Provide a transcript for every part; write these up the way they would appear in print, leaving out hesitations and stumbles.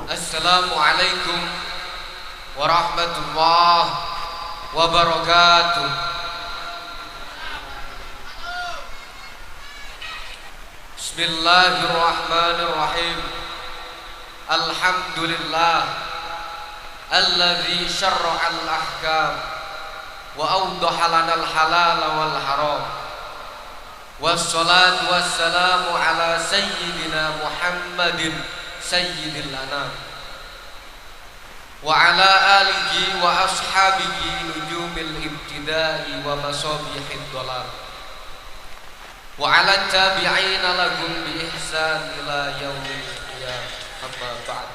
Assalamualaikum warahmatullahi wabarakatuh. Bismillahirrahmanirrahim. Alhamdulillah alladzi syarra'al ahkam wa awdaha lanal halal wal haram. Wassalatu wassalamu ala sayyidina Muhammadin sayyidil anam wa ala alihi wa ashabihi nujumil ibtida'i wa masabihid dhalal wa ala tabi'ina lahum bi ihsan ila yaumil qiyamah. Amma ba'd.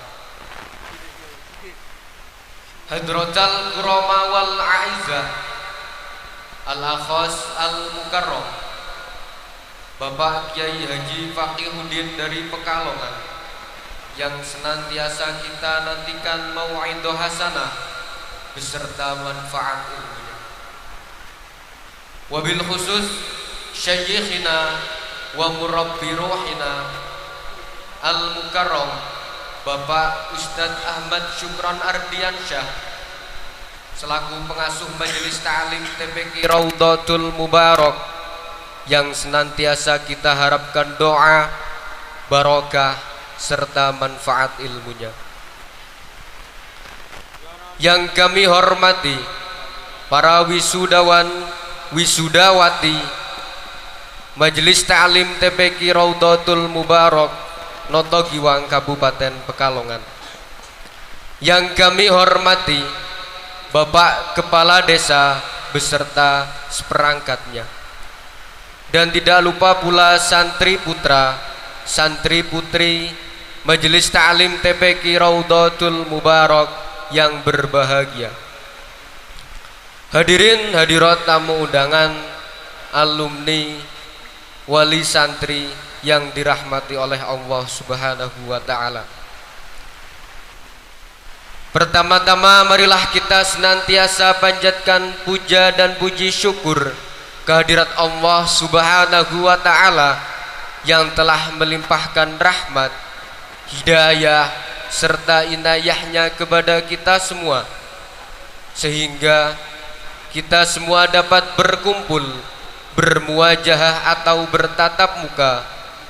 Hadratal kurama wal a'izzah, al-akhas al-mukarram, Bapak Kiai Haji Faqihuddin dari Pekalongan, yang senantiasa kita nantikan mau'idhah hasanah beserta manfaat ilmunya. Wabil khusus syekhina wa murabbi ruhina al-mukarram Bapak Ustadz Ahmad Syukron Ardiansyah selaku pengasuh Majelis Ta'lim TPQ Raudhatul Mubarak, yang senantiasa kita harapkan doa, barokah serta manfaat ilmunya. Yang kami hormati para wisudawan wisudawati Majelis Ta'lim TPQ Raudhatul Mubarak Noto Giwang Kabupaten Pekalongan. Yang kami hormati Bapak Kepala Desa beserta seperangkatnya, dan tidak lupa pula santri putra santri putri Majelis Ta'lim TPQ Raudhatul Mubarak yang berbahagia. Hadirin hadirat tamu undangan, alumni, wali santri yang dirahmati oleh Allah Subhanahu wa ta'ala. Pertama-tama marilah kita senantiasa panjatkan puja dan puji syukur kehadirat Allah Subhanahu wa ta'ala yang telah melimpahkan rahmat, hidayah serta inayahnya kepada kita semua, sehingga kita semua dapat berkumpul, bermuajahah atau bertatap muka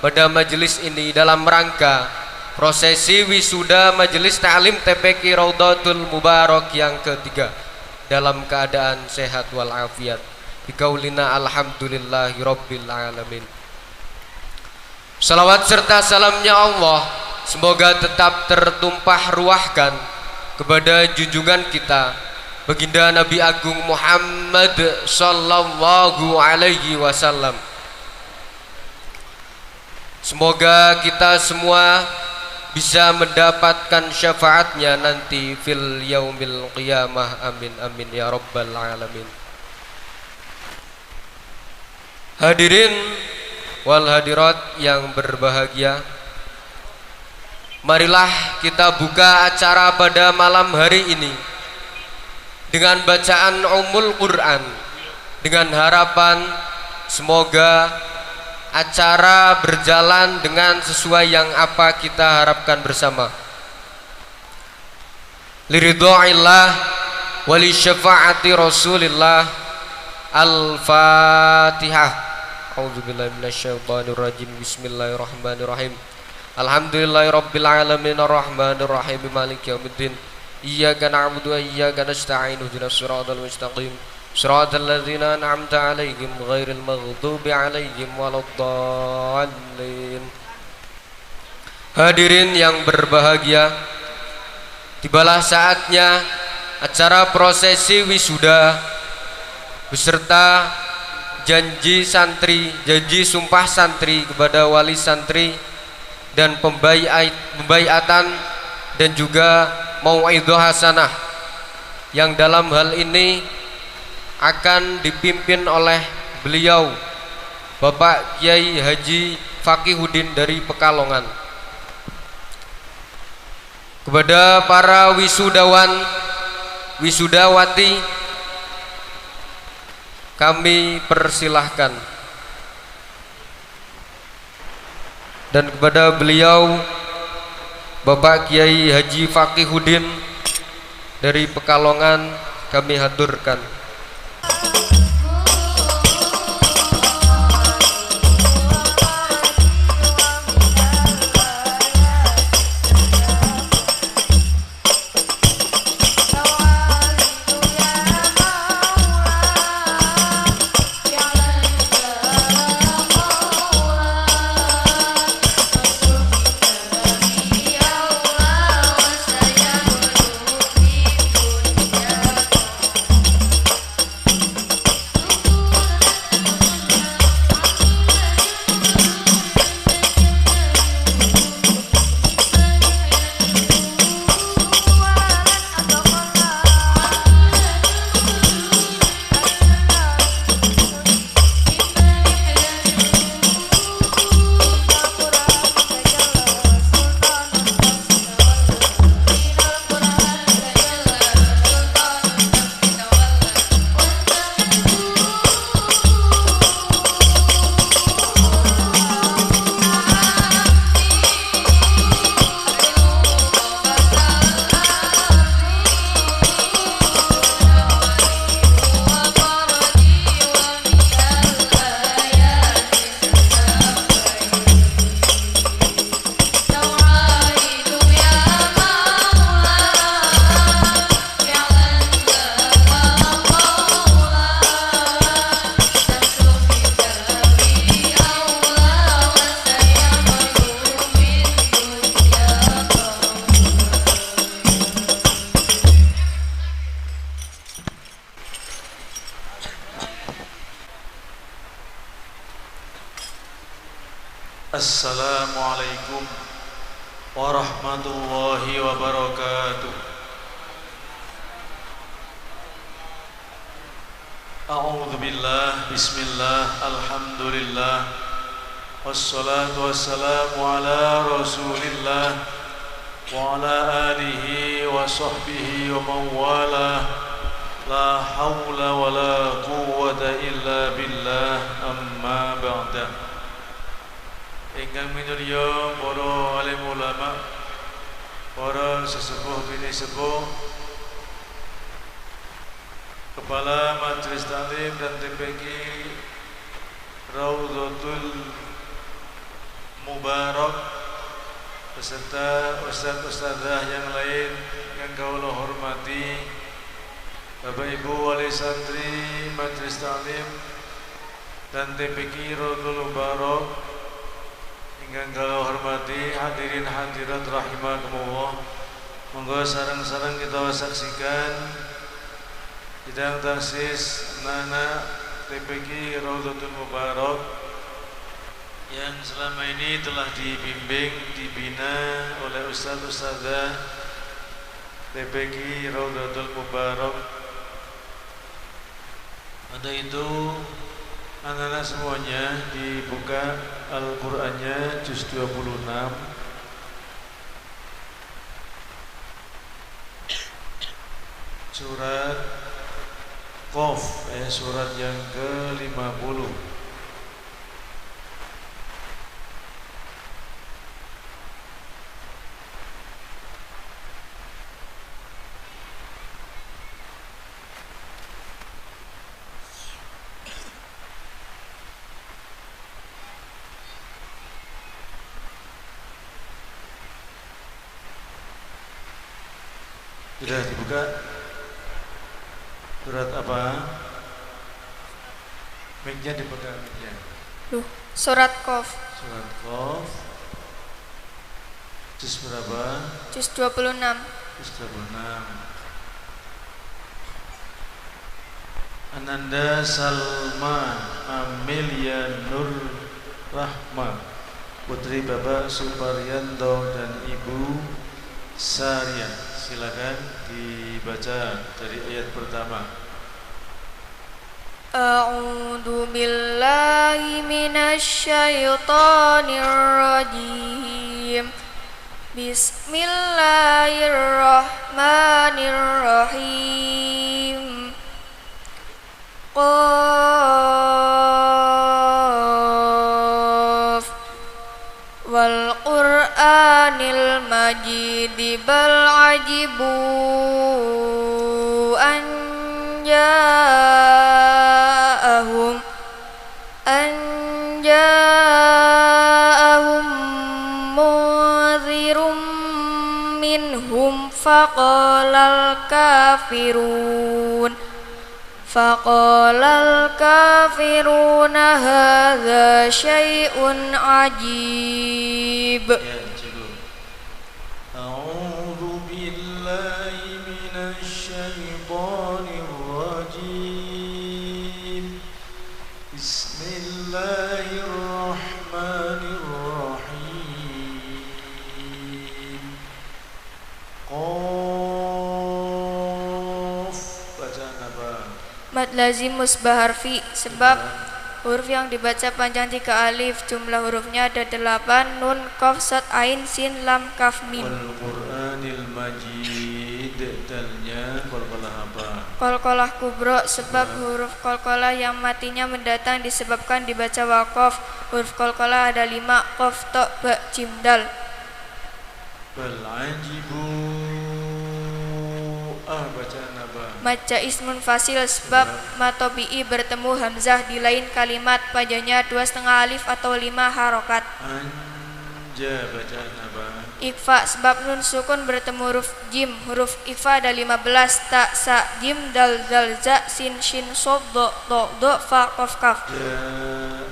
pada majelis ini dalam rangka prosesi wisuda Majelis Ta'lim TPQ Raudhatul Mubarak yang ketiga dalam keadaan sehat walafiat. Bikaulina alhamdulillahi rabbil alamin. Salawat serta salamnya Allah semoga tetap tertumpah ruahkan kepada junjungan kita Baginda Nabi Agung Muhammad sallallahu alaihi wasallam. Semoga kita semua bisa mendapatkan syafaatnya nanti fil yaumil qiyamah. Amin amin ya rabbal alamin. Hadirin wal hadirat yang berbahagia, marilah kita buka acara pada malam hari ini dengan bacaan Ummul Quran, dengan harapan semoga acara berjalan dengan sesuai yang apa kita harapkan bersama. Liridha'illah wali syafaati Rasulillah. Al-Fatihah. A'udzubillahi minasyaitonirrajim. Bismillahirrahmanirrahim. Alhamdulillahirabbil alamin arrahmanirrahim maliki yaumiddin. Iyyaka na'budu wa iyyaka nasta'in ihdinas siratal mustaqim. Shiratal ladzina an'amta 'alaihim ghairil maghdubi 'alaihim waladdallin. Hadirin yang berbahagia, tibalah saatnya acara prosesi wisuda beserta janji santri, janji sumpah santri kepada wali santri dan pembaiatan dan juga mau'idhah hasanah yang dalam hal ini akan dipimpin oleh beliau Bapak Kiai Haji Faqihuddin dari Pekalongan. Kepada para wisudawan wisudawati kami persilahkan, dan kepada beliau Bapak Kiai Haji Fakihudin dari Pekalongan kami haturkan. Assalamualaikum warahmatullahi wabarakatuh. A'udzu billah, bismillah, alhamdulillah, wassalatu wassalamu ala rasulillah wa ala alihi wa sahbihi wa mawala. La hawla wa la quwwata illa billah, amma ba'da. Ingkang minulya para alim ulama, para sesepuh bini sepuh, Kepala Majelis Taklim dan TPQ Raudhatul Mubarak beserta ustaz-ustazah yang lain yang kula hormati, Bapak Ibu wali santri Majelis Taklim dan TPQ Raudhatul Mubarak yang kula hormati, hadirin hadirat rahimakumullah. Monggo sareng-sareng kita saksikan sidang taksis anak-anak TPQ Raudhatul Mubarak yang selama ini telah dibimbing, dibina oleh ustaz-ustazah TPQ Raudhatul Mubarak. Untuk itu anak-anak semuanya dibuka Al-Qur'annya juz 26 surat Qaf, surat yang ke-50. Sudah dibuka? Surat apa? Mic-nya dipegang mic-nya. Surat Qaf. Surat Qaf. Juz berapa? Juz 26. Juz 26. Ananda Salma Amelia Nur Rahma, putri Bapak Suparyanto dan Ibu Saria. Silakan dibaca dari ayat pertama. A'udzu billahi minasy syaithanir rajim. Bismillahirrahmanirrahim. Qaf wal Qur'anil المجيد بل عجبوا أن جاءهم منذر منهم فقال الكافرون هذا شيء عجيب. Ya, cukup. A'udzu billahi minasyaitonir rajim. Bismillahirrahmanirrahim. Qaf. Bacaan apa? Mad lazim musbah harfi sebab huruf yang dibaca panjang 3 alif, jumlah hurufnya ada 8, nun, qaf, sad, ain, sin, lam, kaf, mim. Wal Qur'anil Majid. Dalnya qalqalah apa? Qalqalah kubro sebab huruf qalqalah yang matinya mendatang disebabkan dibaca waqaf. Huruf qalqalah ada 5, qaf, ta, ba, jim, dal. Bal ajibu. Bacaan apa? Maca ismun fasil sebab matobi'i bertemu hamzah di lain kalimat, padanya 2,5 alif atau 5 harokat. Anja. Bacaan apa? Ikhfa sebab nun sukun bertemu huruf jim. Huruf ikhfa ada 15, ta, sa, jim, dal, zal, za, sin, shin, sod, do, fa, qaf, kaf.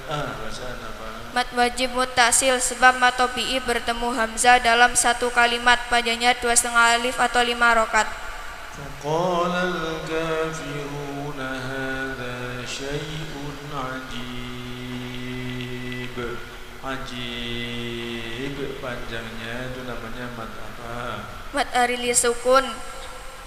Bacaan apa? Mat wajib mutasil sebab matobi'i bertemu hamzah dalam satu kalimat, padanya 2,5 alif atau 5 harokat. فقال الكافرون هذا شيء عجيب. Ajib panjangnya itu namanya mat apa? Mat arili sukun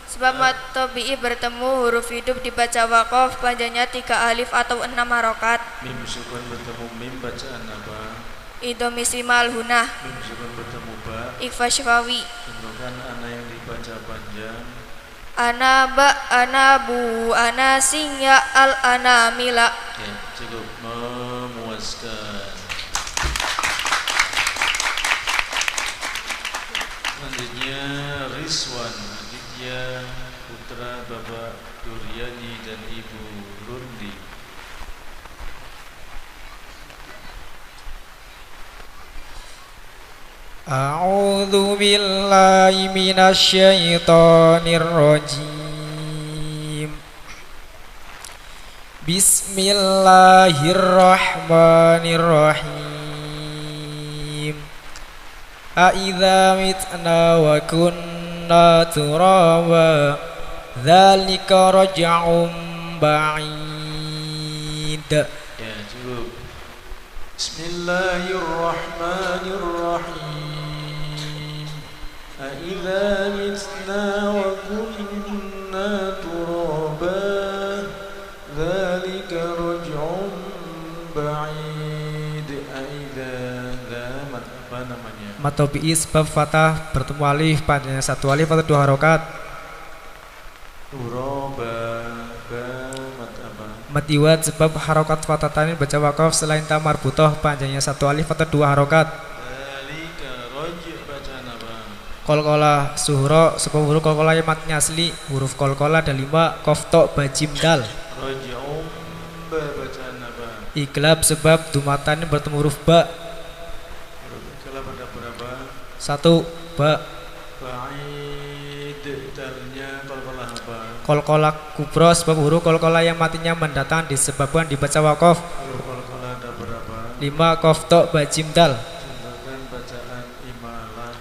sebab mat tabi'i bertemu huruf hidup dibaca waqaf, panjangnya 3 alif atau 6 harokat. Mim sukun bertemu mim, bacaan apa? Idhom ismal hunah. Mim sukun bertemu ba. Ikhfa syafawi. Contohkan ana yang dibaca panjang. Ana ba, ana bu, ana sing, ya al, ana mila. Ya, cukup memuaskan. Selanjutnya Rizwan Aditya putra Bapak Duryani dan Ibu Rundi. A'udzu billahi minasyaitonir rajim. Bismillahirrahmanirrahim. A idza mitna wa kunna turaba dzalika raj'un ba'id. Ya, cukup. Bismillahirrahmanirrahim. أَإِذَا مِتْنَا وَكُنَّا تُرَابًا ذَلِكَ رَجْعٌ بَعِيدٌ. أَإِذَا apa namanya? Mat tabi'i sebab fathah bertemu alif, panjangnya 1 alif atau 2 harokat. Turaba mat apa? Mat iwad sebab harokat fathatanin baca waqaf selain ta marbutoh, panjangnya 1 alif atau 2 harokat. Qalqalah suhra sebab huruf qalqalah yang matnya asli. Huruf qalqalah ada 5, qaf, ta, ba, jim, dal. Raj'um ba, bacaan apa? Iqlab sebab dumatan bertemu huruf ba. Huruf iqlab ada berapa? 1, ba. Ba'id. Dalnya qalqalah apa? Qalqalah kubra sebab huruf qalqalah yang matinya mendatang disebabkan dibaca waqaf. Huruf qalqalah ada berapa? 5, qaf, ta, ba, jim, dal. Contohkan bacaan imalah.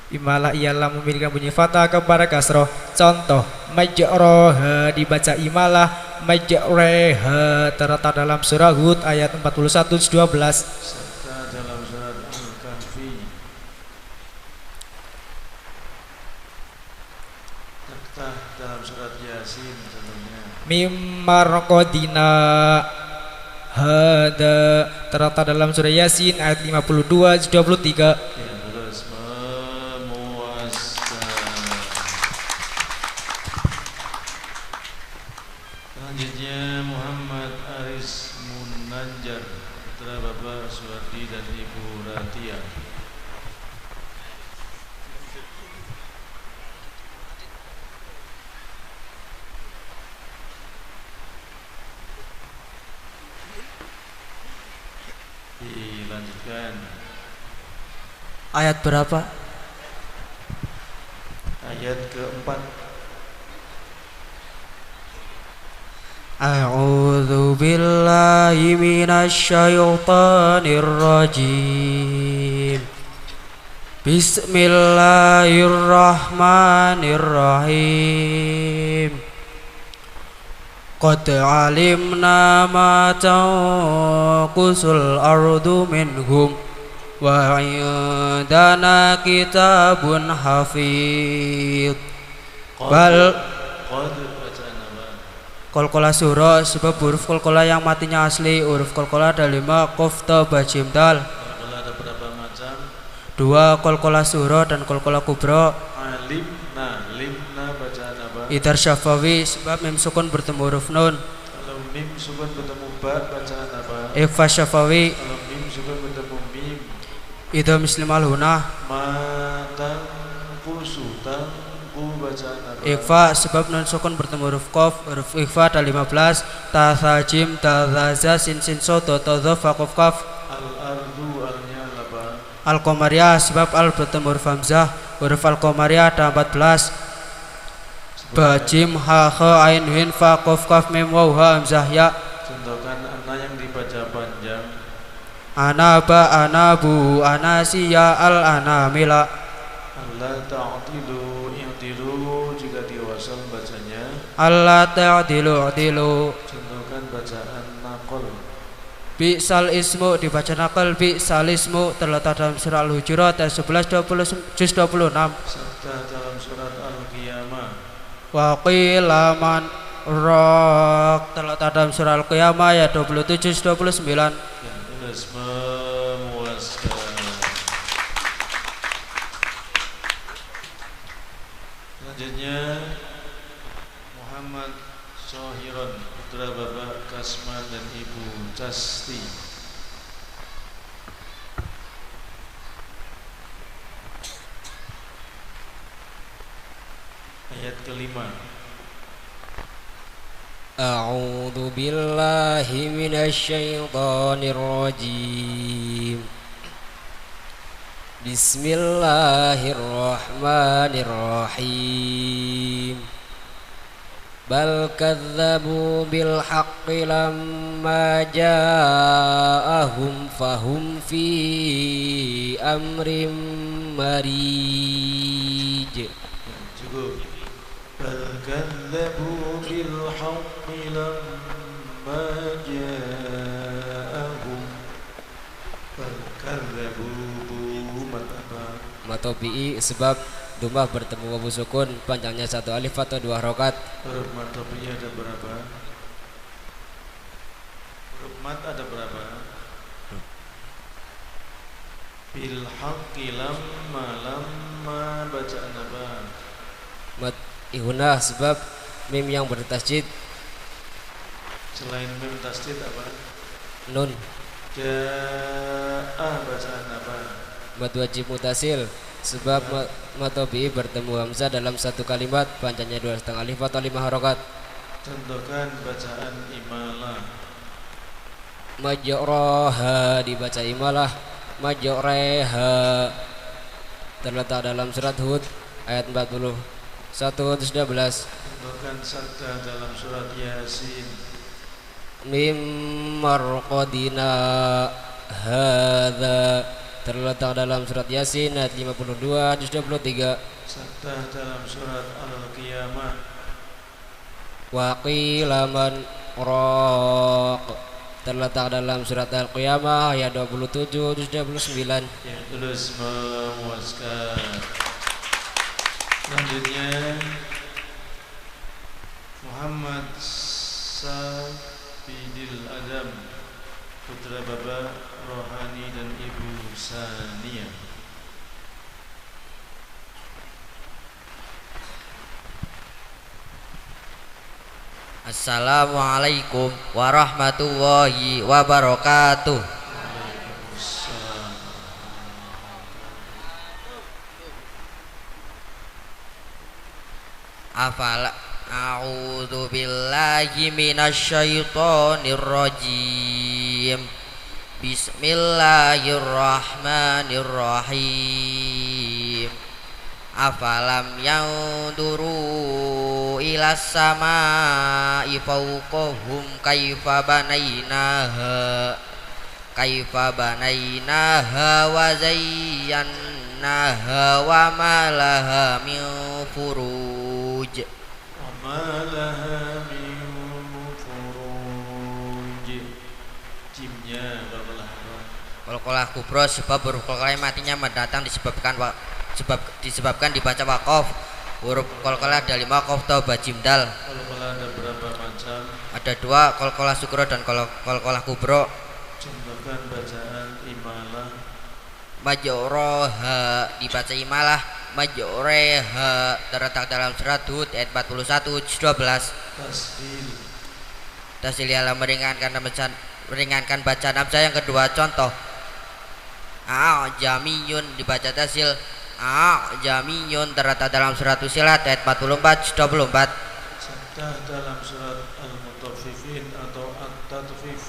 Imalah ialah memiliki bunyi fathah kepada kasroh. Contoh majroha dibaca imalah, majreha terletak dalam surah Hud ayat 41-12 serta dalam surat Al-Kahfi, serta dalam surat Yasin contohnya. Mimmarqadina hada terletak dalam surah Yasin ayat 52-23. Selanjutnya Muhammad Aris Munanjar putra Bapak Suwardi dan Ibu Ratia. Dilanjutkan. Ayat berapa? Ayat keempat. A'udzu billahi minasy syaithanir rajim. Bismillahirrahmanirrahim. Qad alimna ma tanqusul ardu minhum wa 'indana kitabun hafidz. Bal Qad bacaan apa? Qalqalah surah sebab huruf qalqalah yang matinya asli. Huruf qalqalah ada 5, qaf, ta, ba, jim, dal. Qalqalah ada berapa macam? 2 qalqalah surah dan qalqalah kubra. Alimna, limna bacaan apa? Idhar syafawi sebab mim sukun bertemu huruf nun. Kalau mim sukun bertemu ba bacaan apa? Ikhfa syafawi Kalau mim sukun bertemu mim. idhar muslimal hunah. Matan kusu tangku bacaan apa? Ikhfa sebab nun sukun bertemu huruf qaf. Huruf ikhfa ada 15, ta, tha, jim, ta, tha, za, sin, so, do, to, dho, fa, qaf, kaf. Al-ardu alnya apa? Al-qamariyah sebab al bertemu huruf hamzah. Huruf al-qamariyah ada 14, ba, jim, ha, kha, ain, hin, fa, qaf, kaf, mim, waw, ha, hamzah, ya. Contohkan ana yang dibaca panjang. Ana ba, ana bu, ana siya, al, ana mila. Allah ta'dilu i'dilu jika diwasal bacanya. Allah ta'dilu adilu. Contohkan bacaan naqal. Bi'sal ismu dibaca nakal. Bi'sal ismu terletak dalam surah Al-Hujurat ayat 11 20 juz 26. Serta dalam surat Al-Qiyamah. Wa qila man raq terletak dalam surah Al-Qiyamah ayat 27 juz 29. Yang tulis memuaskan. Selanjutnya Muhammad Sohiron, putra Bapak Kasman dan Ibu Casti. Ayat kelima. A'udzu billahi minasy syaithanir rajim. Bismillahirrahmanirrahim. Bal kadzdzabu bil haqqi lamma ja'ahum fahum fi amrim marij. Cukup. Bal kadzdzabu bil haqqi lamma ja'ahum. Bal kadzdzabu Matobi'i sebab dumah bertemu wawu sukun, panjangnya 1 alif atau 2 harokat. Huruf mat ada berapa? Huruf mat ada berapa? Bil haqqi lamma bacaan apa? Mat ihunah sebab mim yang bertasjid. Selain mim tasdid apa? Nun. Ja'ah bacaan apa? Mat wajib mutasil sebab matobi'i bertemu hamzah dalam satu kalimat, panjangnya 2,5 alif atau 5 harokat. Contohkan bacaan imalah. Majroha dibaca imalah. Majreha terletak dalam surat Hud ayat 41 12. Contohkan sabda dalam surat Yasin. Mim marqadina hadza terletak dalam surat Yasin ayat 52 juz 23. Sabda dalam surat Al-Qiyamah. Wa qila man raq terletak dalam surat Al-Qiyamah ayat 27 juz 29. Yang tulus memuaskan. Selanjutnya Muhammad Sabidil Adam, putra Bapak Rohani dan Ibu Sania. Assalamualaikum warahmatullahi wabarakatuh. Afala a'udzu billahi minasy syaithanir rajim. Bismillahirrahmanirrahim. Afalam yanzuru ilas samaa'i fawqahum kaifa banainaha wa zayyannaha wa ma laha min furuj. وما لها من فروج. Jimnya babalah Qalqalah kubra sebab huruf qalqalah matinya mendatang disebabkan dibaca waqaf. Huruf qalqalah ada 5 qaf ta ba jim dal. qalqalah ada berapa macam? Ada 2 qalqalah sukra dan qalqalah kubra. Contohkan bacaan imalah. Majroha dibaca imalah, majreha terletak dalam surat Hud ayat 41 juz 12. Tasdil. Tasdil ialah meringankan bacaan hamzah. Yang kedua contoh jamiyun dibaca tasdil jamiyun terletak dalam surat Fussilat ayat 44 juz 24. Contoh dalam surat Al-Mutaffifin atau At-Tatfif.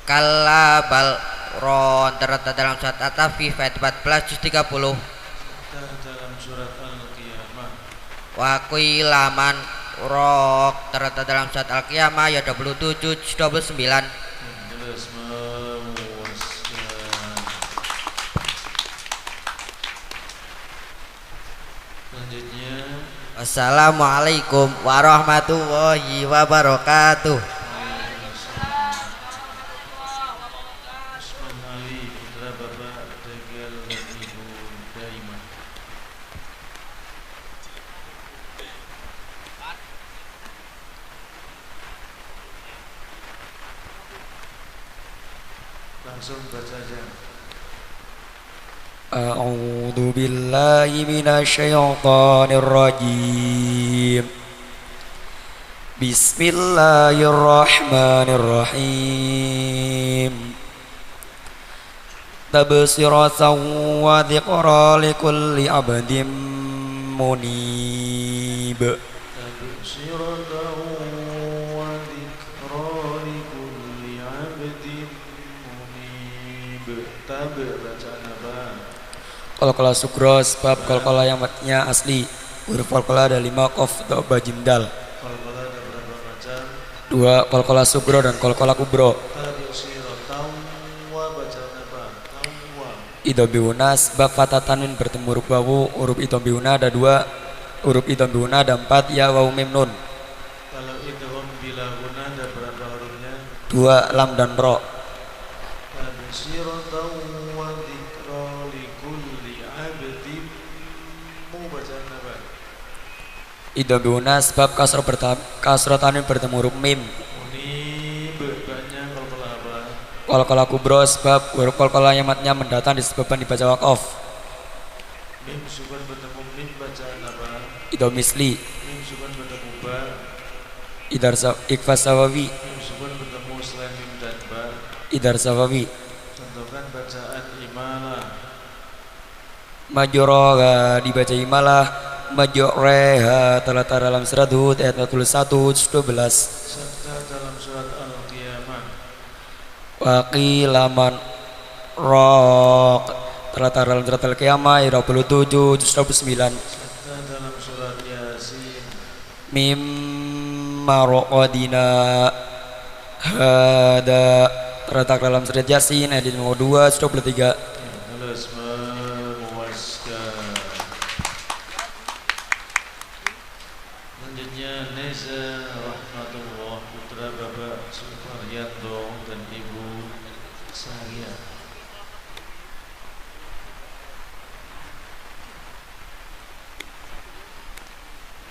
Kalla bal ron terletak dalam surat At-Taffif ayat 14 juz 30. Contoh dalam surat Al-Qiyamah. Wa qilaman rok terletak dalam surat Al-Qiyamah ayat 27 juz 29. Jelas memuaskan. Selanjutnya Assalamualaikum warahmatullahi wabarakatuh. Usman Ali putra Bapak Degel dan Ibu Daimah. Langsung baca aja. أعوذ بالله من الشيطان الرجيم بسم الله الرحمن الرحيم تبصرة وذكرى لكل عبد منيب تبصرة وذكرى لكل عبد منيب. Tab bacaan apa? Qalqalah sukra sebab qalqalah yang matinya asli. Huruf qalqalah ada 5 qaf atau bajim dal. Qalqalah ada berapa macam? 2 qalqalah sukra dan qalqalah kubra. Tadusiro tawwa bacaan apa? Tawwa. Idhobiuna sebab fatah tanwin bertemu huruf wawu. Huruf idhobiuna ada 2. Huruf idhobiuna ada 4 ya wawu mim nun. Kalau idgham bila guna ada berapa hurufnya? 2 lam dan ro. Tadusiro tawwa dzikra likulli abdin mu bacaan apa? Idhobiuna sebab kasroh tanwin bertemu huruf mim. Munib banyak qalqalah apa? Qalqalah kubra sebab huruf qalqalah yang matinya mendatang disebabkan dibaca waqaf. Mim sukun bertemu mim bacaan apa? Idhomisli Mim sukun bertemu ba. idhar ikfas sawawi Mim sukun bertemu selain mim dan ba. idhar sawawi. Contohkan bacaan imalah. Majroha dibaca imalah, majreha terletak dalam surat Hud ayat 41 juz 12. Serta dalam surat Al-Qiyamah. Waqilaman raq terletak dalam surat Al-Qiyamah ayat 27 juz 29. Serta dalam surat Yasin. Mim marqadina hada terletak dalam surat Yasin ayat 52 juz 23. Halus memuaskan. Selanjutnya Neza Rahmatullah putra Bapak Suparyanto dan Ibu Saria.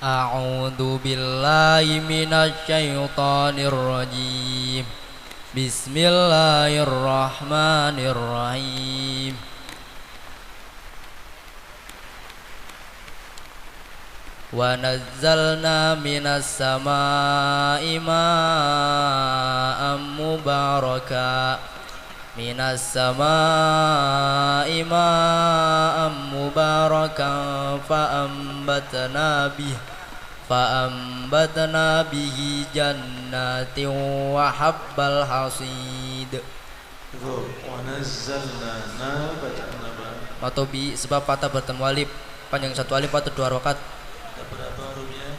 A'udzu billahi minasyaitonir rajim. Bismillahirrahmanirrahim. Wa nazzalna minas samaa'i ma'am mubaraka. Minas samaa'i ma'am mubarakan fa'ambatna bihi jannatin wa habbal hasid. Go. Wa nazzalna na bacaan apa? Matobi sebab patah bertemu alif panjang satu alif atau dua rakaat. Ada berapa hurufnya?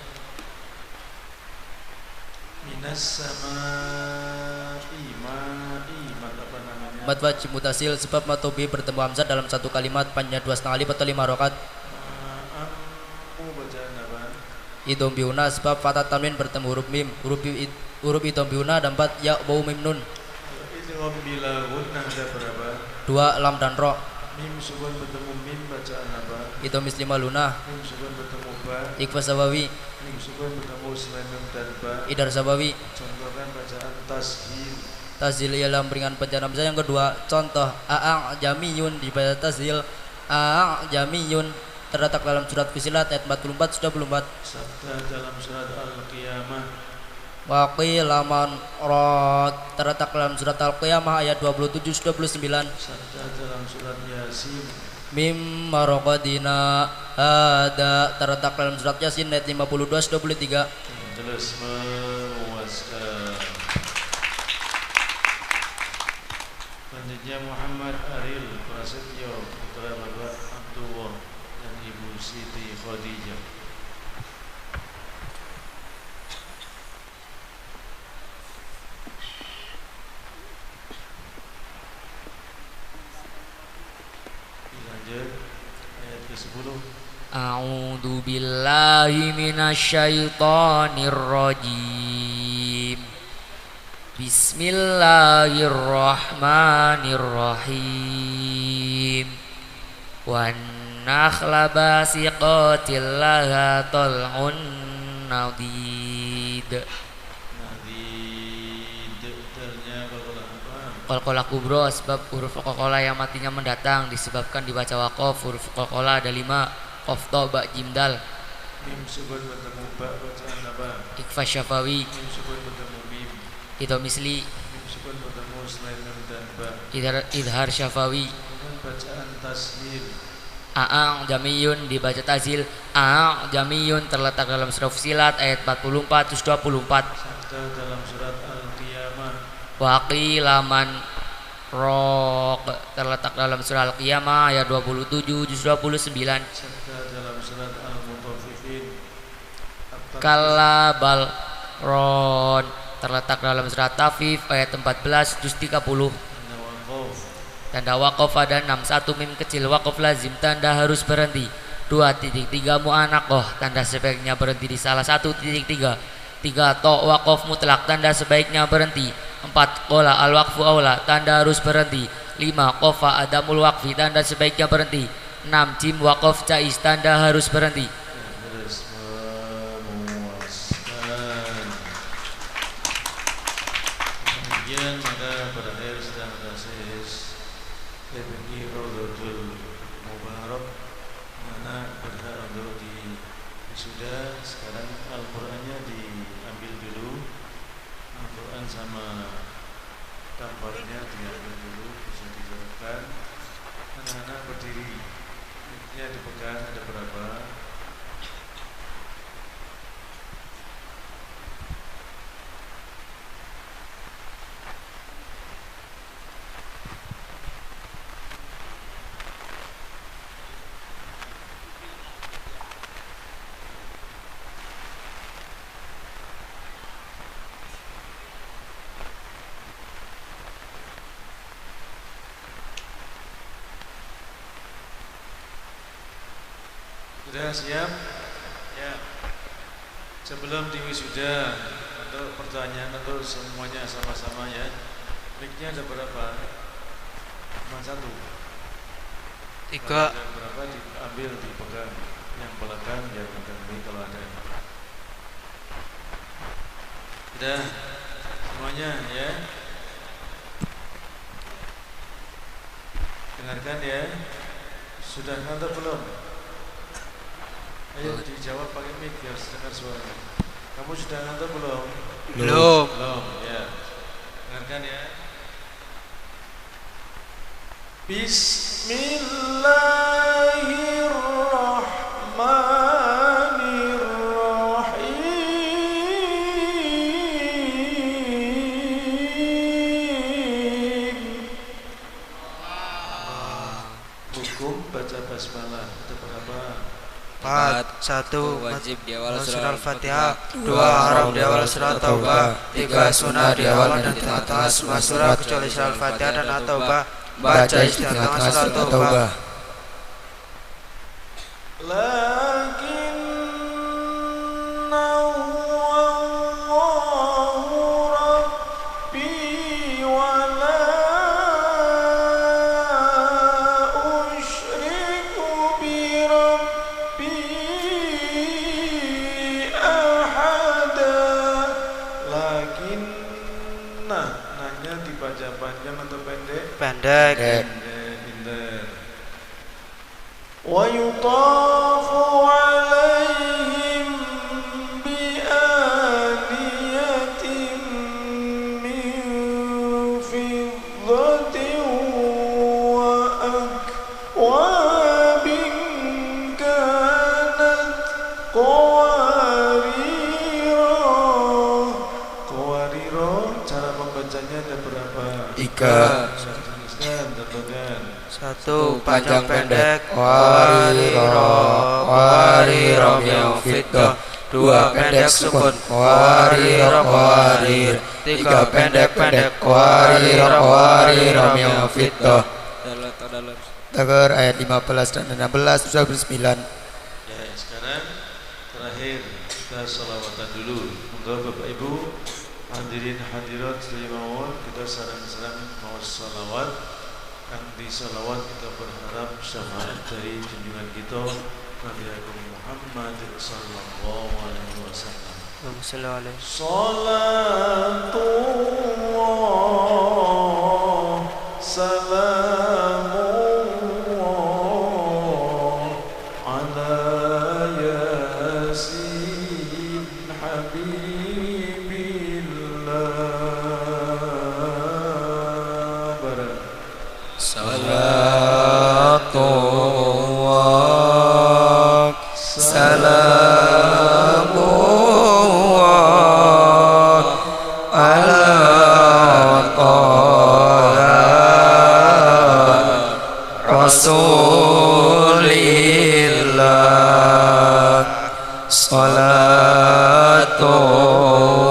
Minas sama mat apa namanya? Mat wajib mutasil sebab matobi bertemu hamzah dalam satu kalimat panjang 2,5 alif atau 5 rakaat. Ammu bacaan apa? Idom biuna sebab patah tanwin bertemu huruf mim. Huruf idom biuna dan 4 ya bau mim nun. Idgham bila gunnah ada berapa? 2 lam dan ro. Mim sukun bertemu mim bacaan apa? Idom mislima luna. Mim sukun bertemu ba. Ikfa sabawi. Mim sukun bertemu selain mim dan ba. Idar sabawi. Contohkan bacaan tashil. Tazil ialah beringan panjang hamzah. Yang kedua contoh a'ang jamiyun dibaca tazil. A'ang jamiyun terletak dalam surat Fusilat ayat 44 sudah 44. Sabda dalam surat Al-Qiyamah. Waqila man rad terletak dalam surat Al-Qiyamah ayat 27 29. Sabda dalam surat Yasin. Mim marqadina ada terletak dalam surat Yasin ayat 52 23. Jelas memuaskan. Selanjutnya Muhammad Aril Prasetyo putra Bapak Abdullah dan Ibu Siti Khadijah. Dilanjut ayat ke-10. A'udzu billahi minasyaitonir rajim. Bismillahirrahmanirrahim. Wan nakhla basiqatil laha tal'un nadid. Nadid dalnya apa? Qalqalah kubro sebab huruf qalqalah yang matinya mendatang disebabkan dibaca waqaf. Huruf qalqalah ada 5 qaf ta ba jim dal. Mim sukun bertemu ba bacaan apa? Ikfa syafawi. Mim sukun bertemu mim. Itu misli. Mim sukun bertemu selain mim dan ba. Idhar syafawi. Kemudian bacaan tasnif. A'ang jamiyun dibaca tazil. A'ang jamiyun terletak dalam surah Fusilat ayat 44 terus 24. Sabda dalam surat Al-Qiyamah. Waqila man raq terletak dalam surah Al-Qiyamah ayat 27 juz 29. Sabda dalam surat Al-Mutaffifin. Kalla bal ron terletak dalam surat Tafif ayat 14 juz 30. Tanda waqaf ada 61 mim kecil waqaf lazim tanda harus berhenti. 2.3 mu'anaqah tanda sebaiknya berhenti di salah 1.3. 3 to waqaf mutlak tanda sebaiknya berhenti. 4 qola al waqfu aula tanda harus berhenti. 5 qofa adamul waqfi tanda sebaiknya berhenti. 6 jim waqaf jaiz tanda harus berhenti. Terus memuaskan. Kemudian maka berakhir sedang tesis Ibni Rodotul Mubarak mana berhak untuk di sudah sekarang Al-Qur'annya diambil dulu. Al-Qur'an sama gambarnya diambil dulu bisa digerakkan. Anak-anak berdiri. Ini dipegang ada berapa? Sudah siap? Ya. Sebelum diwisuda untuk pertanyaan untuk semuanya sama-sama ya. Mic-nya ada berapa? Cuma 1. 3. Kalau ada berapa diambil dipegang. Yang belakang ya pegang mic kalau ada. Sudah semuanya ya. Dengarkan ya. Sudah ngantuk belum? Ayo dijawab pakai mic biar dengar suara. Kamu sudah ngantuk belum? Belum. Belum, ya. Dengarkan ya. Bismillahirrahmanirrahim. 4. 1. Wajib di awal surah Al-Fatihah. 2. Haram di awal surah Taubah. 3. Sunnah di awal dan di tengah-tengah semua surah kecuali surah Al-Fatihah dan At-Taubah. Baca di tengah-tengah surah Taubah. Nanya dibaca panjang atau pendek? Pendek. Pinter. Wa yutafu alaihim bi aniyatin min fiddatin wa akwabin kanat cara membacanya ada berapa? 3. Tuliskan, tentukan. 1. Panjang pendek. Wariro yang fitah. 2. Pendek sukun. Warir. 3. Pendek. Wariro yang fitah. Tagar ayat 15 dan 16 surah 9. Ya, sekarang terakhir kita sholawatan dulu. Monggo Bapak Ibu hadirin hadirat sekalian, kita sarang-sarang mau sholawat. Kan di sholawat kita berharap syafaat dari junjungan kita Nabi Agung Muhammad sallallahu alaihi wasallam. Salatullah salamullah ala yasin habibillah barang. Salatullah salamullah ala Taha Rasulillah.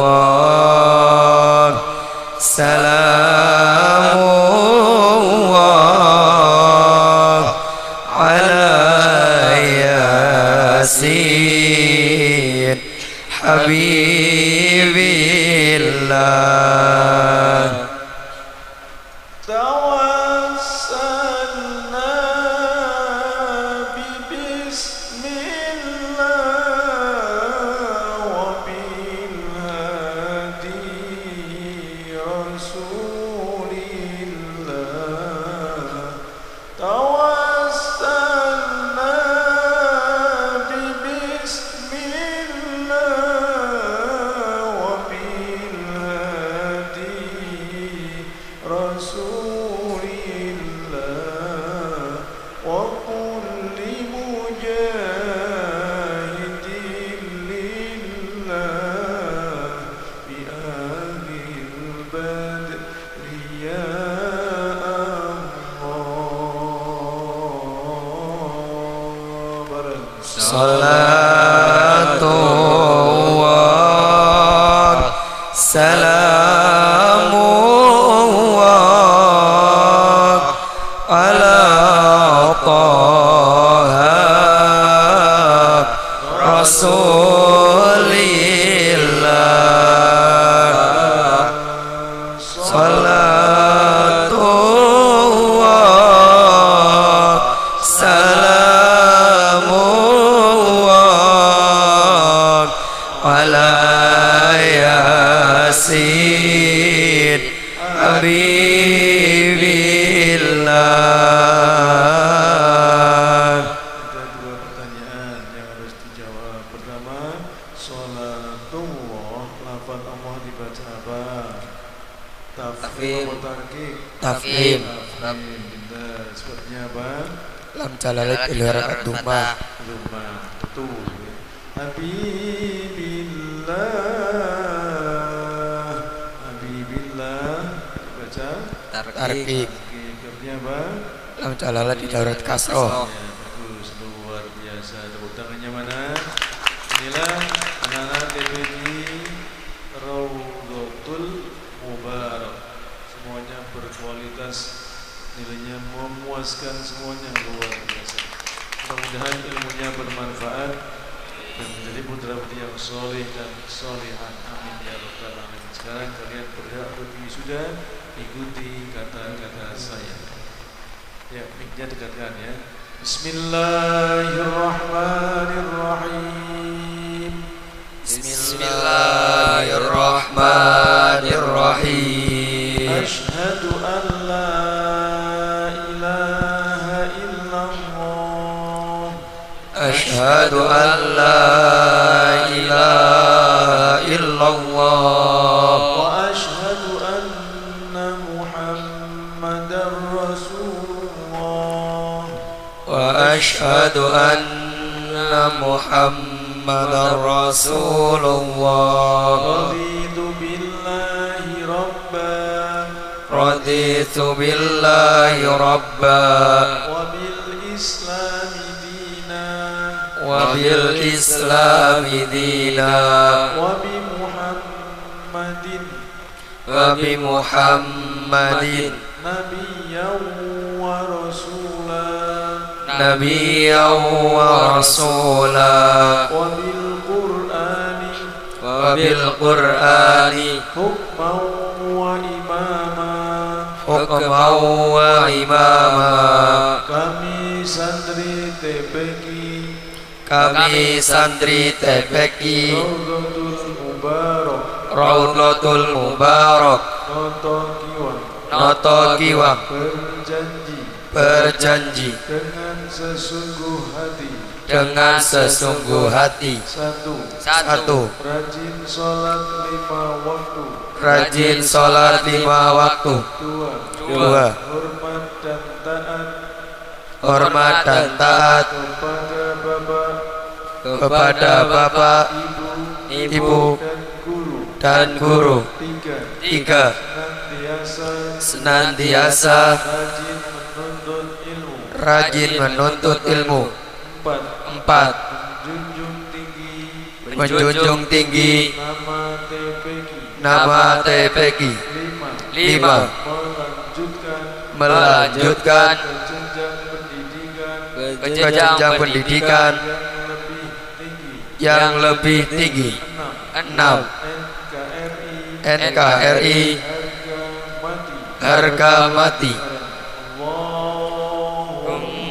Salatullah salamullah ala yasin habibillah. Tawassalna bismillah wa bil hadi rasulillah. Tawassalna bismillah wa bil hadi rasulillah wa kulli mujahidin lillah bi ahlil badri ya Allah bareng. Salatullah salamullah ala Taha Rasulillah. Salatullah salamullah ala yasin habibillah. Ada dua pertanyaan yang harus dijawab. Pertama, sholatullah, lafaz Allah dibaca apa? Tafkhim atau tarkik? Tafkhim. Benar. Sebabnya apa? Lam jalalat ilharakat dumah. Rumah. Betul. Habibillah dibaca Tarkik. sebabnya apa? Lam jalalat ilharakat kasroh. Ya, bagus, luar biasa. Tepuk tangannya mana? Inilah anak-anak TPG Raudhatul Mubarak. Semuanya berkualitas, nilainya memuaskan, semuanya luar biasa. Mudah-mudahan ilmunya bermanfaat dan menjadi putra-putri yang soleh dan solehan. Amin ya rabbal alamin. Sekarang kalian berhak berdiri sudah, ikuti kata-kata saya. Ya, mic-nya dekatkan ya. Bismillahirrahmanirrahim. Bismillahirrahmanirrahim. Asyhadu an la ilaha illallah. Asyhadu an la ilaha illallah. Wa asyhadu anna Muhammadar Rasulullah. Wa asyhadu anna Muhammadar Rasulullah. Raditu billahi rabban Raditu billahi rabba wa bil islami dinan wa bil islami dina wa bi Muhammadin wa bi Muhammadin nabiyyan wa rasulan nabiyyan wa rasula wa bil qur'ani wa bil qur'ani hukman wa imama. hukman wa imama. Kami santri TPQ Kami santri TPQ Raudhatul Mubarak Raudhatul Mubarak Noto Kiwang Noto Kiwang berjanji dengan sesungguh hati dengan sesungguh hati satu rajin sholat 5 waktu, rajin sholat 5 waktu, dua hormat dan taat kepada bapak, ibu, dan guru, tiga senantiasa rajin menuntut ilmu, empat menjunjung tinggi nama TPQ, lima melanjutkan ke jenjang pendidikan yang lebih tinggi, enam NKRI harga mati.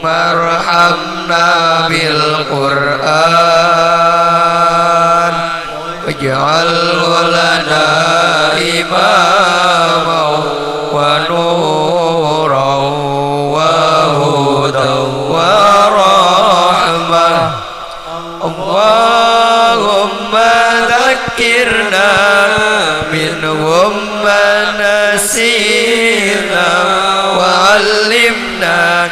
Marhamna bil Qur'an waj'alhu lana imaman wa nuran wa hudan wa rahmah. Allahumma dhakkirna minhum ma nasina wa 'allimna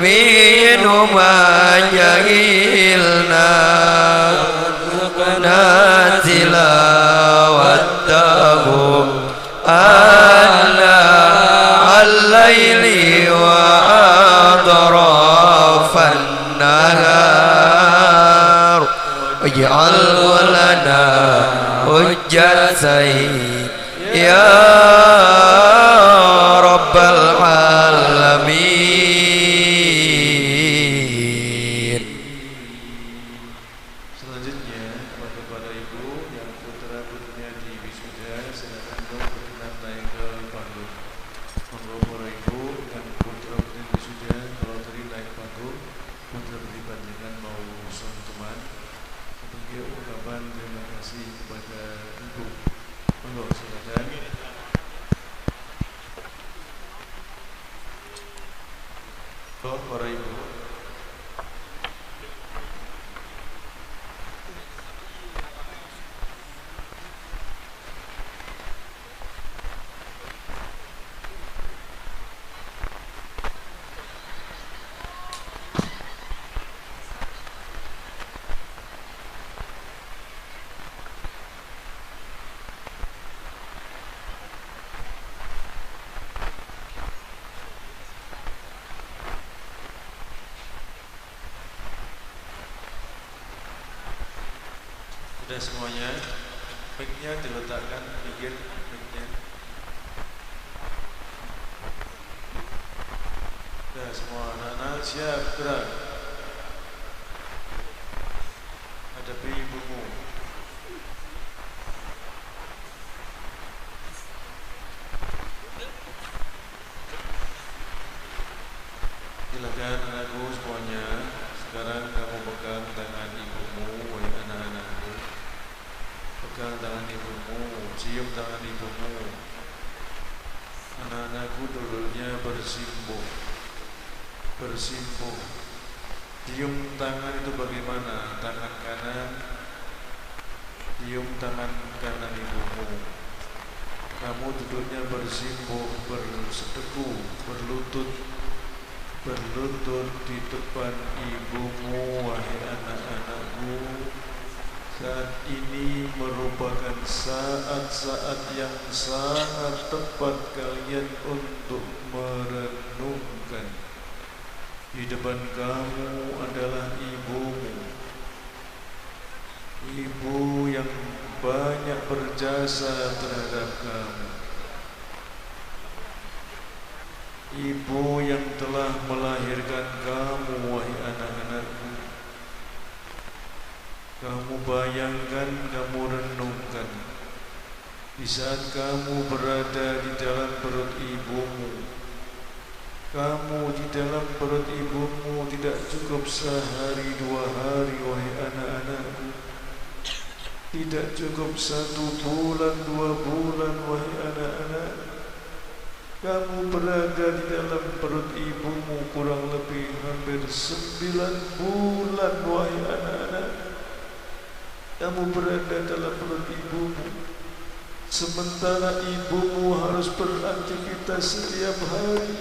minhum ma jahilna tilawatahu anna al-laili wa atrafan nahar waj'al lana hujjatan ya rabbal alamin. Sudah semuanya? Mic-nya diletakkan pinggir mic-nya. Sudah semua anak-anak siap gerak. Hadapi ibumu. Silakan anakku semuanya. Sekarang kamu pegang tangan ibumu, wahai anak-anakku. Pegang tangan ibumu, cium tangan ibumu. Anak-anakku dulunya bersimpuh. Bersimpuh. Cium tangan itu bagaimana? Tangan kanan. Cium tangan kanan ibumu. Kamu duduknya bersimpuh, berseteku, berlutut. Berlutut di depan ibumu, wahai anak-anakku. Saat ini merupakan saat-saat yang sangat tepat kalian untuk merenungkan. Di depan kamu adalah ibumu. Ibu yang banyak berjasa terhadap kamu. Ibu yang telah melahirkan kamu, wahai anak-anakku. Kamu bayangkan, kamu renungkan. Di saat kamu berada di dalam perut ibumu, kamu di dalam perut ibumu tidak cukup sehari dua hari, wahai anak-anakku. Tidak cukup 1 bulan, 2 bulan, wahai anak-anakku. Kamu berada di dalam perut ibumu kurang lebih hampir 9 bulan, wahai anak-anak. Kamu berada dalam perut ibumu, sementara ibumu harus beraktivitas setiap hari.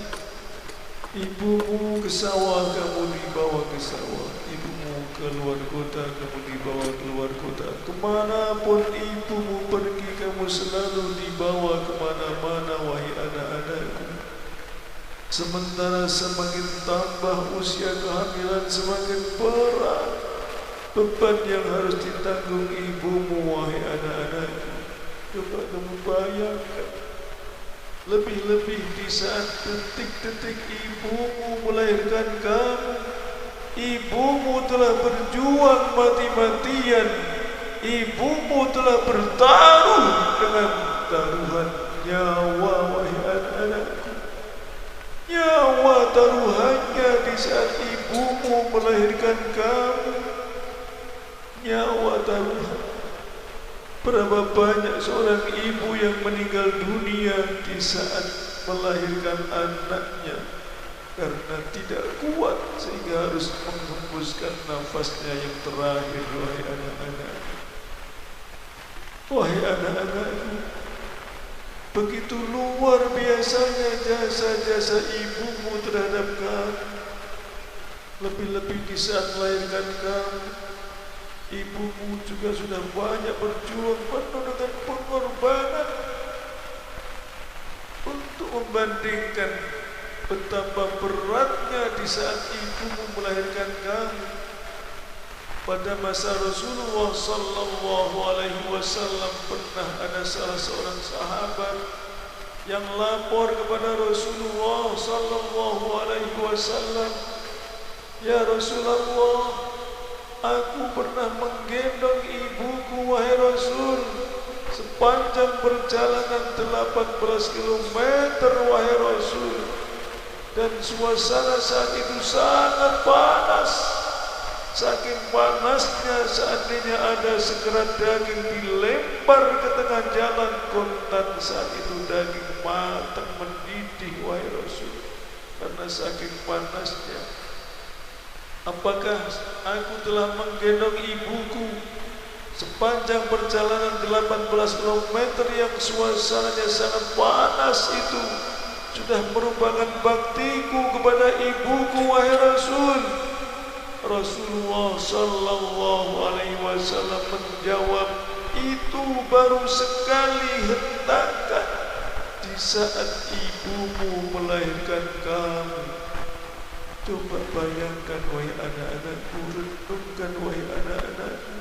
Ibumu ke sawah, kamu dibawa ke sawah. Ibumu keluar kota, kamu dibawa keluar kota. Kemanapun ibumu pergi, kamu selalu dibawa kemana-mana, wahai anak-anakku. Sementara semakin tambah usia kehamilan, semakin berat beban yang harus ditanggung ibumu, wahai anak-anakku. Coba kamu bayangkan, lebih-lebih di saat detik-detik ibumu melahirkan kamu. Ibumu telah berjuang mati-matian. Ibumu telah bertaruh dengan taruhan nyawa, wahai anak-anakku. Nyawa taruhannya di saat ibumu melahirkan kamu. Nyawa taruhan. Berapa banyak seorang ibu yang meninggal dunia di saat melahirkan anaknya karena tidak kuat sehingga harus menghembuskan nafasnya yang terakhir, wahai anak-anak. Wahai anak-anakku, begitu luar biasanya jasa-jasa ibumu terhadap kamu. Lebih-lebih di saat melahirkan kamu, ibumu juga sudah banyak berjuang penuh dengan pengorbanan untuk membandingkan betapa beratnya di saat ibumu melahirkan kamu. Pada masa Rasulullah sallallahu alaihi wasallam pernah ada salah seorang sahabat yang lapor kepada Rasulullah sallallahu alaihi wasallam, "Ya Rasulullah, aku pernah menggendong ibuku, wahai Rasul, sepanjang perjalanan 18 km, wahai Rasul. Dan suasana saat itu sangat panas. Saking panasnya, seandainya ada sekerat daging dilempar ke tengah jalan, kontan saat itu daging matang mendidih, wahai Rasul, karena saking panasnya. Apakah aku telah menggendong ibuku sepanjang perjalanan 18 km yang suasananya sangat panas itu sudah merupakan baktiku kepada ibuku, wahai Rasul?" Rasulullah sallallahu alaihi wasallam menjawab, "Itu baru sekali hentakan di saat ibumu melahirkan kamu." Coba bayangkan, wahai anak-anakku, renungkan, wahai anak-anakku.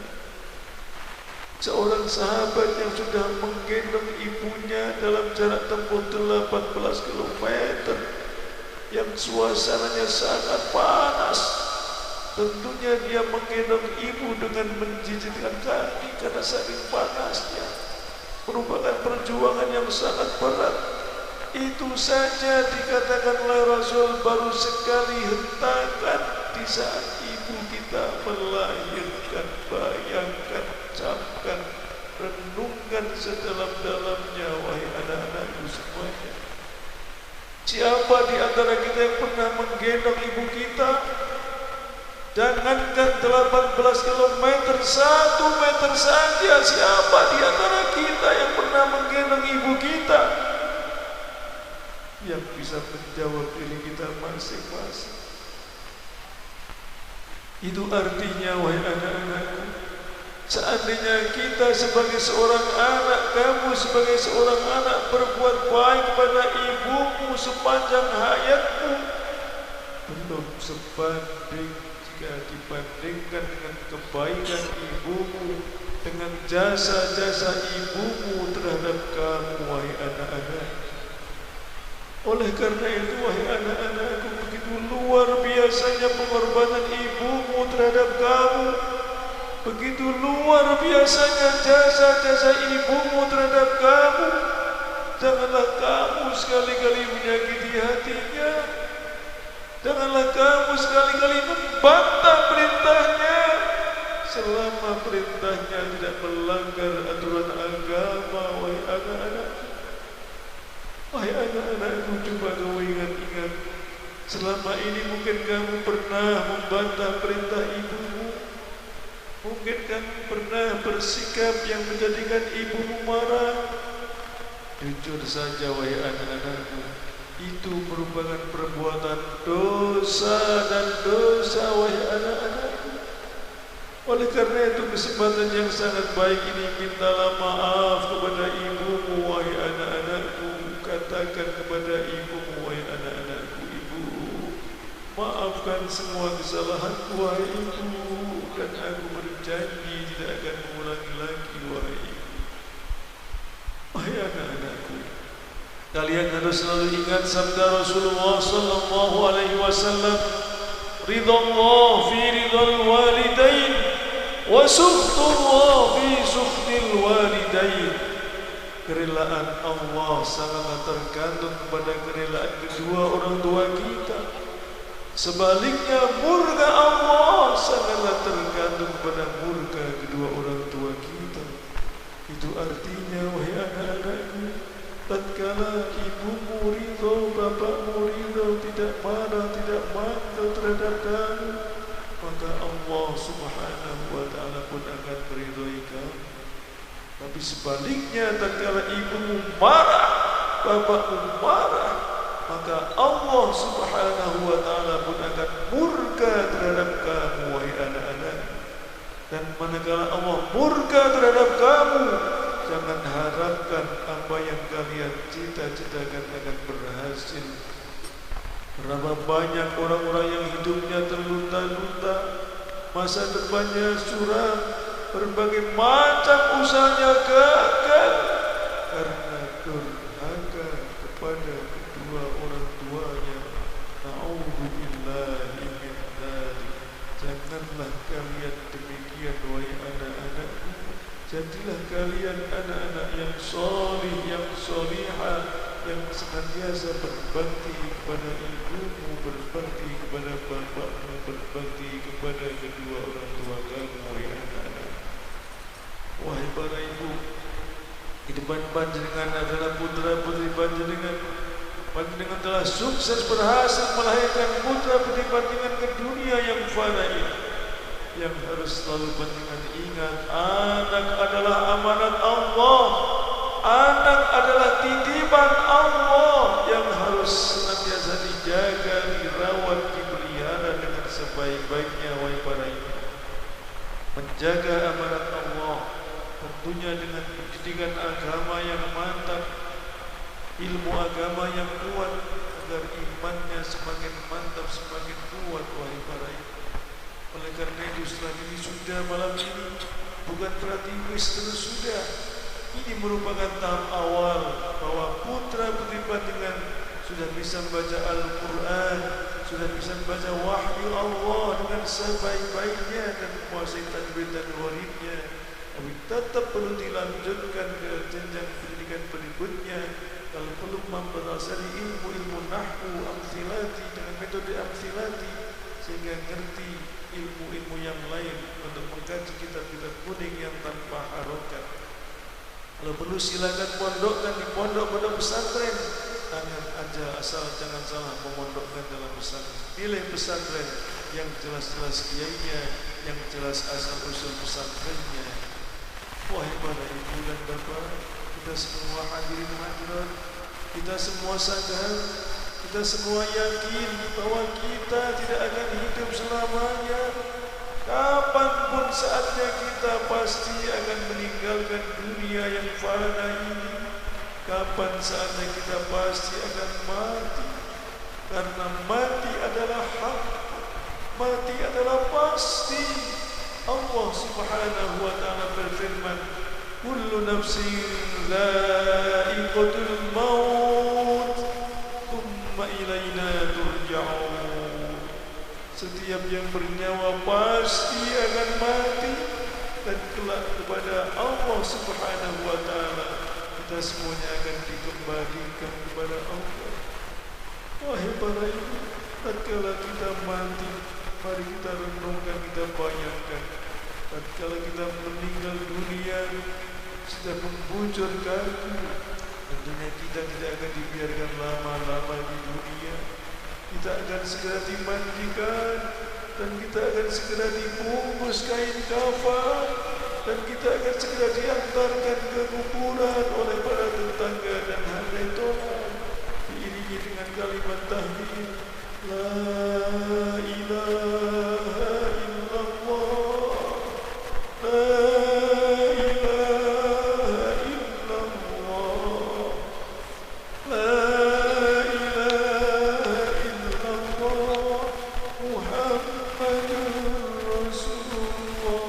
Seorang sahabat yang sudah menggendong ibunya dalam jarak tempuh 18 km, yang suasananya sangat panas. Tentunya dia menggendong ibu dengan menjijikkan kaki karena saking panasnya. Merupakan perjuangan yang sangat berat. Itu saja dikatakan oleh Rasul, baru sekali hentakan di saat ibu kita melahirkan. Bayangkan, camkan, renungkan sedalam-dalamnya, wahai anak-anakku semuanya. Siapa di antara kita yang pernah menggendong ibu kita? Jangankan 18 km, 1 meter saja. Siapa di antara kita yang pernah menggendong ibu kita? Yang bisa menjawab diri kita masing-masing. Itu artinya, wahai anak-anakku, seandainya kita sebagai seorang anak, kamu sebagai seorang anak berbuat baik kepada ibumu sepanjang hayatmu, belum sebanding jika dibandingkan dengan kebaikan ibumu, dengan jasa-jasa ibumu terhadap kamu, wahai anak-anak. Oleh karena itu, wahai anak-anakku, begitu luar biasanya pengorbanan ibumu terhadap kamu. Begitu luar biasanya jasa-jasa ibumu terhadap kamu. Janganlah kamu sekali-kali menyakiti hatinya. Janganlah kamu sekali-kali membantah perintahnya, selama perintahnya tidak melanggar aturan agama, wahai anak-anakku. Wahai anak-anakku, coba kamu ingat-ingat, selama ini mungkin kamu pernah membantah perintah ibumu. Mungkin kamu pernah bersikap yang menjadikan ibumu marah. Jujur saja, wahai anak-anakku, itu merupakan perbuatan dosa dan dosa, wahai anak-anakku. Oleh karena itu, kesempatan yang sangat baik ini, mintalah maaf kepada ibumu, wahai anak-anakku. Katakan kepada ibumu, wahai anak-anakku, ibu, maafkan semua kesalahanku, wahai ibu, dan aku berjanji tidak akan mengulangi lagi, wahai ibu. Wahai anak-anakku, kalian harus selalu ingat sabda Rasulullah sallallahu alaihi wasallam, ridallah fi ridal walidain wa sukhtullah fi sukhtil walidain. Kerelaan Allah sangatlah tergantung kepada kerelaan kedua orang tua kita. Sebaliknya, murka Allah sangatlah tergantung kepada murka kedua orang tua kita. Itu artinya, wahai anak-anakku, tatkala ibumu ridho, bapakmu ridho, tidak marah, tidak mangkal terhadap kamu, maka Allah subhanahu wa ta'ala pun akan meridhoi kamu. Tapi sebaliknya, tatkala ibumu marah, bapakmu marah, maka Allah subhanahu wa ta'ala pun akan murka terhadap kamu, wahai anak-anak. Dan manakala Allah murka terhadap kamu, jangan harapkan apa yang kalian cita-citakan akan berhasil. Berapa banyak orang-orang yang hidupnya terlunta-lunta, masa depannya suram, berbagai macam usahanya gagal karena durhaka kepada kedua orang tuanya. Na'udzubillahi min dzalik. Janganlah kalian demikian, wahai anak-anakku. Jadilah kalian anak-anak yang solih, yang solihah, yang senantiasa berbakti kepada ibumu, berbakti kepada bapakmu, berbakti kepada kedua orang tua kamu, wahai anak-anak. Wahai para ibu, kehidupan panjenengan adalah putra-putri panjenengan. Panjenengan telah sukses berhasil melahirkan putra-putri panjenengan ke dunia yang fana ini. Yang harus selalu panjenengan ingat, anak adalah amanat Allah. Anak adalah titipan Allah yang harus senantiasa dijaga, dirawat, dipelihara dengan sebaik-baiknya, wahai para ibu. Menjaga amanat Allah tentunya dengan pendidikan agama yang mantap, ilmu agama yang kuat, agar imannya semakin mantap, semakin kuat, wahai para ibu. Oleh karena itu, setelah ini sudah malam ini bukan berarti wis terus sudah. Ini merupakan tahap awal bahwa putra putri panjenengan sudah bisa membaca Al-Quran, sudah bisa membaca wahyu Allah dengan sebaik-baiknya dan menguasai tajwid dan waridnya. Tapi tetap perlu dilanjutkan ke jenjang pendidikan berikutnya. Kalau perlu mempelajari ilmu nahwu amthilati dengan metode amthilati sehingga ngerti ilmu-ilmu yang lain untuk mengkaji kitab-kitab kuning yang tanpa harokat. Kalau perlu silakan pondokkan di pondok pesantren. Tangan aja asal jangan salah memondokkan dalam pesantren. Pilih pesantren yang jelas-jelas kiainya, yang jelas asal usul pesantrennya. Wahai para ibu dan bapak, kita semua hadirin hadirat, kita semua sadar, kita semua yakin bahwa kita tidak akan hidup selamanya. Kapanpun saatnya kita pasti akan meninggalkan dunia yang fana ini. Kapan saatnya kita pasti akan mati. Karena mati adalah hak, mati adalah pasti. Allah Subhanahu wa ta'ala berfirman, kullu nafsin dha'iqatul maut thumma ilaina turja'un. Setiap yang bernyawa pasti akan mati dan kelak kepada Allah Subhanahu wa ta'ala kita semuanya akan dikembalikan kepada Allah. Wahai para ibu, tatkala kita mati, mari kita renungkan, kita bayangkan. Tatkala kita meninggal dunia, sudah membujur kaku, tentunya kita tidak akan dibiarkan lama-lama di dunia. Kita akan segera dimandikan dan kita akan segera dibungkus kain kafan dan kita akan segera diantarkan ke kuburan oleh para tetangga dan handai tolan, diiringi dengan kalimat tahlil la ilaha illallah, la ilaha illallah, la ilaha illallah, Muhammadur Rasulullah.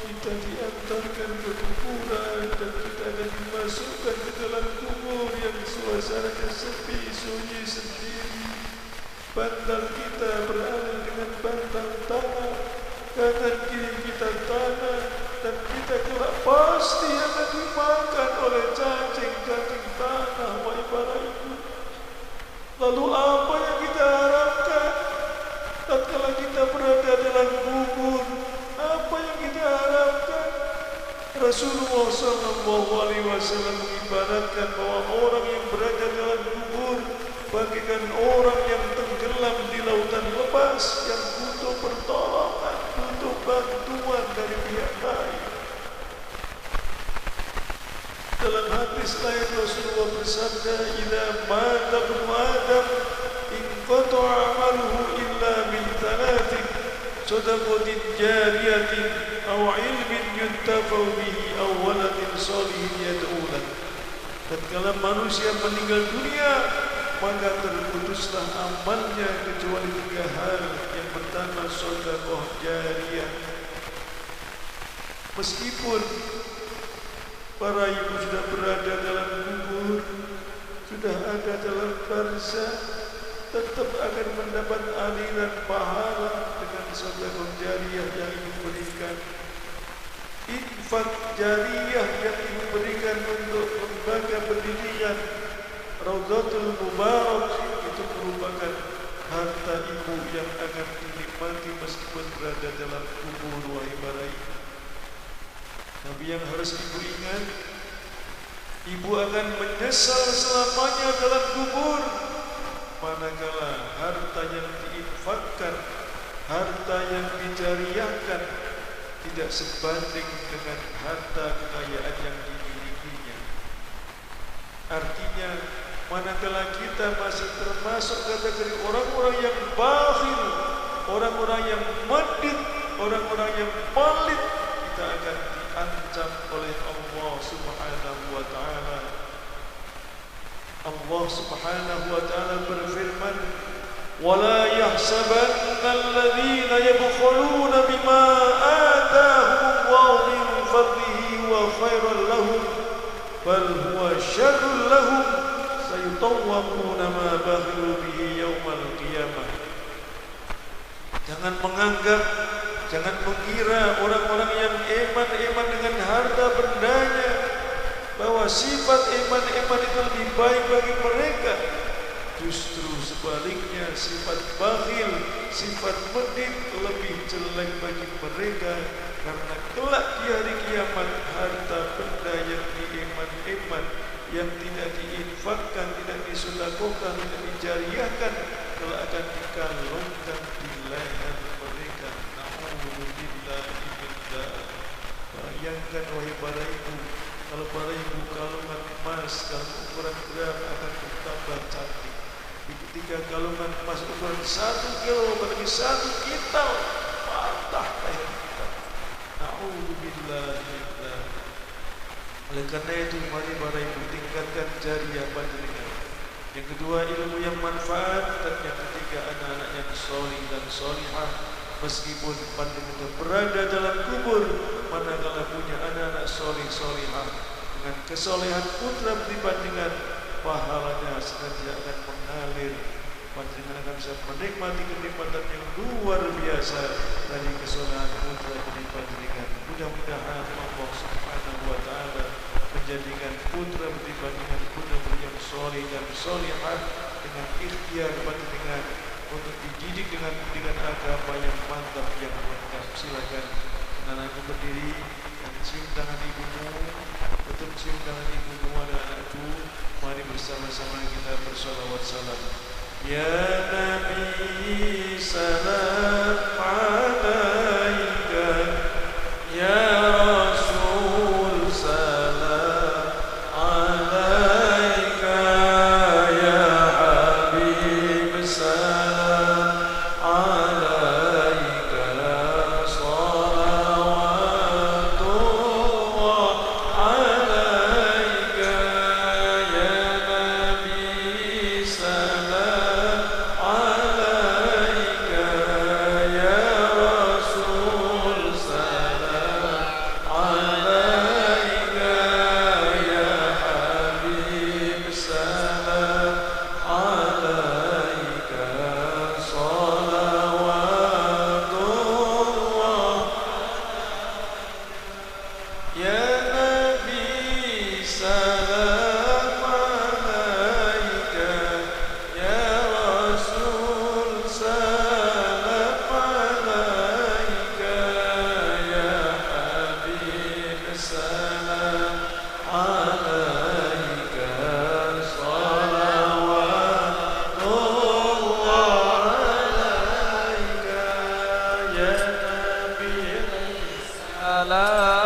Kita diantarkan ke kuburan dan kita akan dimasukkan ke dalam kubur yang suasananya sepi, sunyi sendiri. Bantal kita berada dengan bantal tanah, kanan kiri kita tanah, dan kita kelak pasti akan dimakan oleh cacing-cacing tanah. Wahai para ibu, lalu apa yang kita harapkan tatkala kita berada dalam kubur? Apa yang kita harapkan? Rasulullah SAW mengibaratkan bahwa orang yang berada dalam kubur bagaikan orang yang tenggelam di lautan lepas yang butuh pertolongan, butuh bantuan dari pihak lain. Dalam hadis lain Rasulullah bersabda, "Idza mata ibnu Adam inqata'a 'amaluhu illa min thalathin, shadaqatin jariyatin aw 'ilmin yuntafa'u bihi aw waladin shalihin yad'u lahu." Tatkala manusia meninggal dunia, maka terputuslah amalnya kecuali 3 hal. Yang pertama, sedekah jariyah. Meskipun para ibu sudah berada dalam kubur, sudah ada dalam barzah, tetap akan mendapat aliran pahala dengan sedekah jariyah yang ibu berikan. Infak jariyah yang ibu berikan untuk lembaga pendidikan Raudhatul Mubarak itu merupakan harta ibu yang akan dinikmati meskipun berada dalam kubur. Wahai para ibu, tapi yang harus ibu ingat, ibu akan menyesal selamanya dalam kubur manakala harta yang diinfakkan, harta yang dijariyahkan tidak sebanding dengan harta kekayaan yang dimilikinya. Artinya, manakala kita masih termasuk kategori orang-orang yang bakhil, orang-orang yang medit, orang-orang yang pelit, kita akan diancam oleh Allah Subhanahu wa ta'ala. Allah Subhanahu wa ta'ala berfirman, وَلَا يَحْسَبَنَّ الَّذِينَ يَبْخَلُونَ بِمَا آتَاهُمُ yutawwaquna ma bakhilu bihi yaumal qiyamah. Jangan menganggap, jangan mengira orang-orang yang eman dengan harta bendanya bahwa sifat eman itu lebih baik bagi mereka. Justru sebaliknya, sifat bakhil, sifat medit lebih jelek bagi mereka, karena kelak di hari kiamat harta benda yang dieman yang tidak diinfakkan, tidak disedekahkan, tidak dijariahkan, kelak akan dikalungkan di leher mereka. Na'udzubillah. Bayangkan wahai para ibu, kalau para ibu kalungan emas dalam ukuran gram akan bertambah cantik. Ketika kalungan emas ukuran 1 kilo, apalagi 1 kintal, patah leher kita. Na'udzubillah. Oleh karena itu, mari para ibu tingkatkan jariah panjenengan. Yang kedua, ilmu yang manfaat. Dan yang ketiga, anak-anak yang solih dan solihah. Meskipun panjenengan berada dalam kubur, manakala punya anak-anak solih solihah dengan kesolehan putra putri panjenengan, pahalanya senantiasa akan mengalir. Panjenengan akan bisa menikmati kenikmatan yang luar biasa dari kesolehan putra putri panjenengan. Mudah-mudahan Allah Subhanahu wa taala menjadikan putra putri panjenengan putra-putri yang soleh dan solihah dengan ikhtiar panjenengan untuk dididik dengan pendidikan agama yang mantap, yang lengkap. Silakan anak-anakku berdiri dan cium tangan ibumu, betul cium tangan ibumu anak-anakku. Mari bersama-sama kita bersalawat salam. Ya Nabi salam alaika, ya Rasul salam alaika, ya Habib salam alaika, salawatullah alaika, ya Nabi salam alaika, ya Rasul salam alaika, ya Habib salam alaika, salawatullah. Ya Nabi salam alaika, ya Rasul salam alaika, ya Habib salam alaika, salawatullah alaika, ya Nabi salam